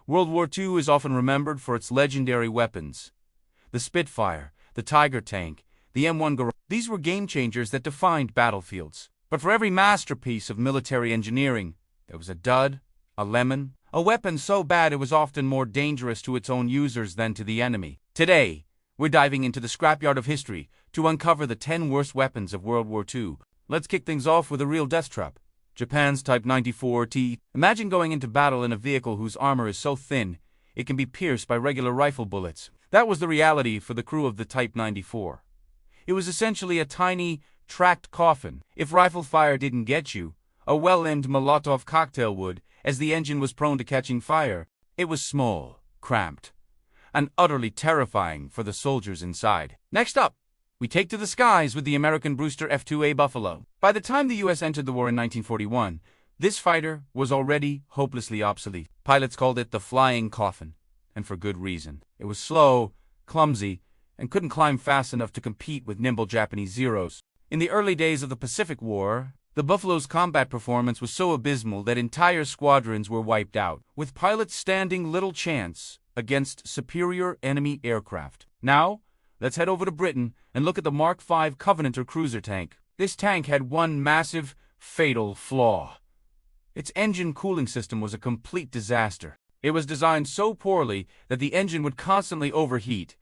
World War II is often remembered for its legendary weapons. The Spitfire, the Tiger tank, the M1 Garand. These were game changers that defined battlefields. But for every masterpiece of military engineering, there was a dud, a lemon, a weapon so bad it was often more dangerous to its own users than to the enemy. Today, we're diving into the scrapyard of history to uncover the 10 worst weapons of World War II. Let's kick things off with a real death trap. Japan's Type 94T. Imagine going into battle in a vehicle whose armor is so thin, it can be pierced by regular rifle bullets. That was the reality for the crew of the Type 94. It was essentially a tiny, tracked coffin. If rifle fire didn't get you, a well-aimed Molotov cocktail would, as the engine was prone to catching fire. It was small, cramped, and utterly terrifying for the soldiers inside. Next up, we take to the skies with the American Brewster F-2A Buffalo. By the time the U.S. entered the war in 1941, this fighter was already hopelessly obsolete. Pilots called it the flying coffin, and for good reason. It was slow, clumsy, and couldn't climb fast enough to compete with nimble Japanese Zeros. In the early days of the Pacific War, the Buffalo's combat performance was so abysmal that entire squadrons were wiped out, with pilots standing little chance against superior enemy aircraft. Now, let's head over to Britain and look at the Mark V Covenanter cruiser tank. This tank had one massive, fatal flaw. Its engine cooling system was a complete disaster. It was designed so poorly that the engine would constantly overheat,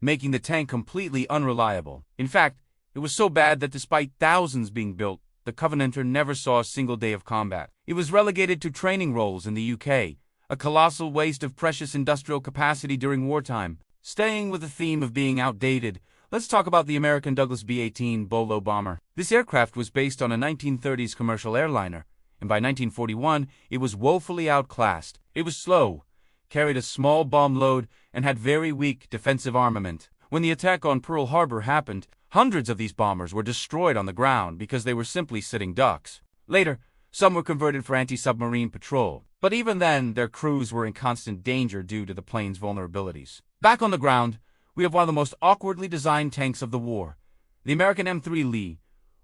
making the tank completely unreliable. In fact, it was so bad that despite thousands being built, the Covenanter never saw a single day of combat. It was relegated to training roles in the UK, a colossal waste of precious industrial capacity during wartime. Staying with the theme of being outdated, let's talk about the American Douglas B-18 Bolo bomber. This aircraft was based on a 1930s commercial airliner, and by 1941, it was woefully outclassed. It was slow, carried a small bomb load, and had very weak defensive armament. When the attack on Pearl Harbor happened, hundreds of these bombers were destroyed on the ground because they were simply sitting ducks. Later, some were converted for anti-submarine patrol, but even then, their crews were in constant danger due to the plane's vulnerabilities. Back on the ground, we have one of the most awkwardly designed tanks of the war, the American M3 Lee,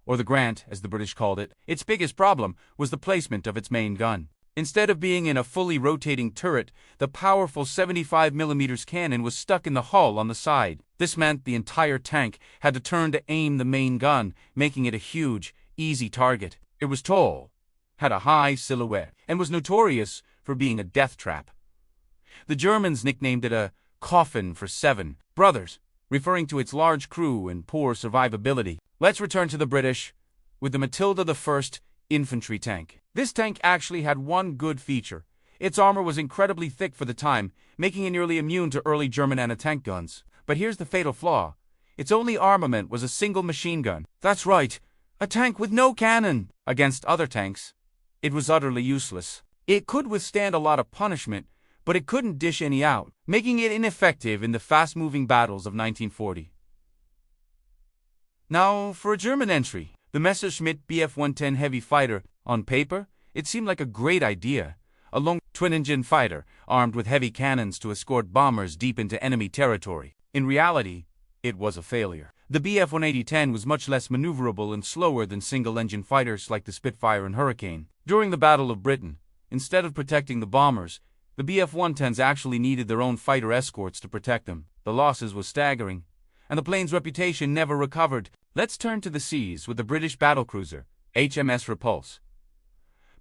or the Grant, as the British called it. Its biggest problem was the placement of its main gun. Instead of being in a fully rotating turret, the powerful 75mm cannon was stuck in the hull on the side. This meant the entire tank had to turn to aim the main gun, making it a huge, easy target. It was tall, had a high silhouette, and was notorious for being a death trap. The Germans nicknamed it a coffin for 7 brothers, referring to its large crew and poor survivability. Let's return to the British with the Matilda I infantry tank. This tank actually had one good feature. Its armor was incredibly thick for the time, making it nearly immune to early German anti-tank guns. But here's the fatal flaw. Its only armament was a single machine gun. That's right, a tank with no cannon. Against other tanks, it was utterly useless. It could withstand a lot of punishment, but it couldn't dish any out, making it ineffective in the fast-moving battles of 1940. Now, for a German entry, the Messerschmitt Bf-110 heavy fighter. On paper, it seemed like a great idea. A lone twin-engine fighter, armed with heavy cannons to escort bombers deep into enemy territory. In reality, it was a failure. The Bf-180-10 was much less maneuverable and slower than single-engine fighters like the Spitfire and Hurricane. During the Battle of Britain, instead of protecting the bombers, the Bf-110s actually needed their own fighter escorts to protect them. The losses were staggering, and the plane's reputation never recovered. Let's turn to the seas with the British battlecruiser, HMS Repulse.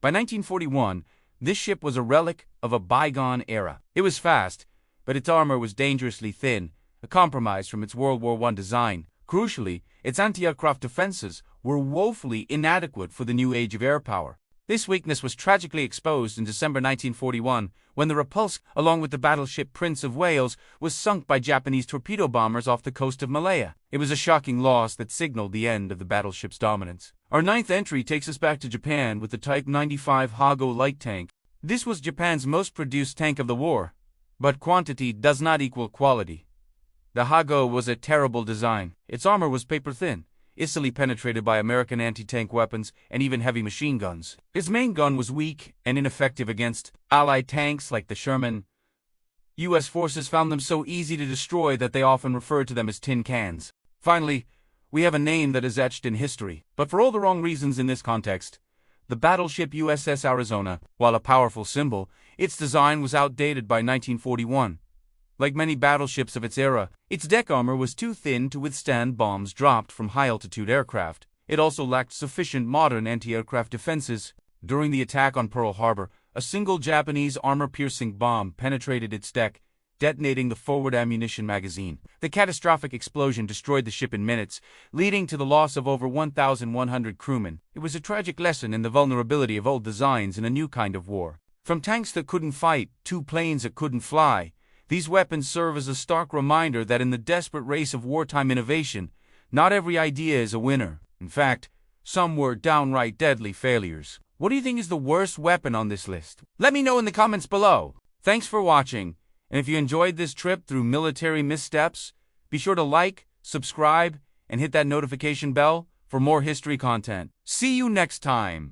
By 1941, this ship was a relic of a bygone era. It was fast, but its armor was dangerously thin, a compromise from its World War I design. Crucially, its anti-aircraft defenses were woefully inadequate for the new age of air power. This weakness was tragically exposed in December 1941 when the Repulse, along with the battleship Prince of Wales, was sunk by Japanese torpedo bombers off the coast of Malaya. It was a shocking loss that signaled the end of the battleship's dominance. Our ninth entry takes us back to Japan with the Type 95 Hago light tank. This was Japan's most produced tank of the war, but quantity does not equal quality. The Hago was a terrible design. Its armor was paper-thin, easily penetrated by American anti-tank weapons and even heavy machine guns. Its main gun was weak and ineffective against Allied tanks like the Sherman. U.S. forces found them so easy to destroy that they often referred to them as tin cans. Finally, we have a name that is etched in history, but for all the wrong reasons in this context. The battleship USS Arizona, while a powerful symbol, its design was outdated by 1941. Like many battleships of its era, its deck armor was too thin to withstand bombs dropped from high-altitude aircraft. It also lacked sufficient modern anti-aircraft defenses. During the attack on Pearl Harbor, a single Japanese armor-piercing bomb penetrated its deck, detonating the forward ammunition magazine. The catastrophic explosion destroyed the ship in minutes, leading to the loss of over 1,100 crewmen. It was a tragic lesson in the vulnerability of old designs in a new kind of war. From tanks that couldn't fight to planes that couldn't fly, these weapons serve as a stark reminder that in the desperate race of wartime innovation, not every idea is a winner. In fact, some were downright deadly failures. What do you think is the worst weapon on this list? Let me know in the comments below. Thanks for watching, and if you enjoyed this trip through military missteps, be sure to like, subscribe, and hit that notification bell for more history content. See you next time!